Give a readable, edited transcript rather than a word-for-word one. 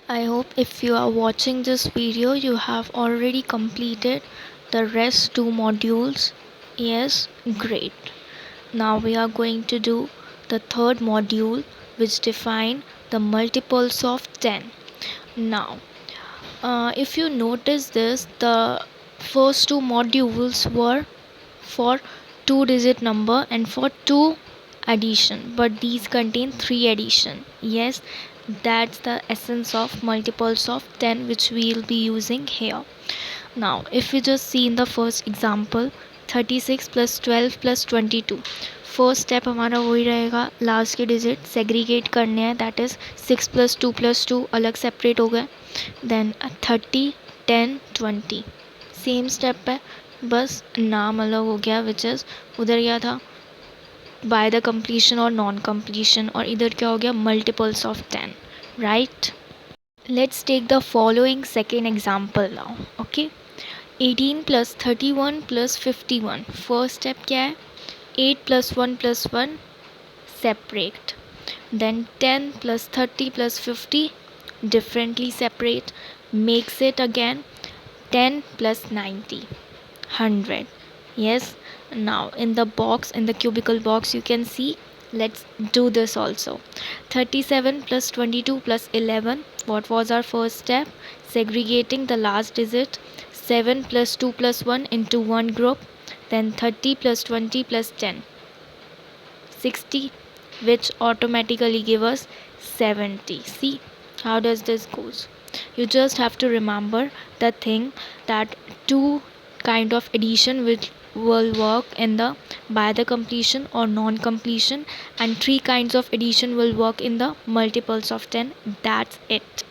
I hope if you are watching this video, you have already completed the rest two modules. Yes, great. Now we are going to do the third module, which define the multiples of 10. Now, if you notice this, the first two modules were for two digit number and for two addition, but these contain three addition. Yes, that's the essence of multiples of 10 which we will be using here. Now if we just see in the first example, 36 plus 12 plus 22, first step हमारा वही रहेगा, last के digit segregate करने हैं, that is 6 plus two अलग separate हो गए. Then 30 10 20 same step है, बस नाम अलग हो गया, विच इज़ उधर क्या था बाय द कंप्लीशन और नॉन कंप्लीशन, और इधर क्या हो गया multiples of 10, right. Let's take the following second example now. Okay, 18 plus 31 plus 51, first step क्या है, 8 plus 1 plus 1 separate. Then 10 plus 30 plus 50 differently separate. Makes it again 10 plus 90, 100. Yes, now in the box, in the cubicle box, you can see. Let's do this also. 37 plus 22 plus 11. What was our first step? Segregating the last digit. 7 plus 2 plus 1 into one group. Then 30 plus 20 plus 10, 60, which automatically give us 70. See how does this goes. You just have to remember the thing that two kind of addition which will work in the by the completion or non completion, and three kinds of addition will work in the multiples of 10. That's it.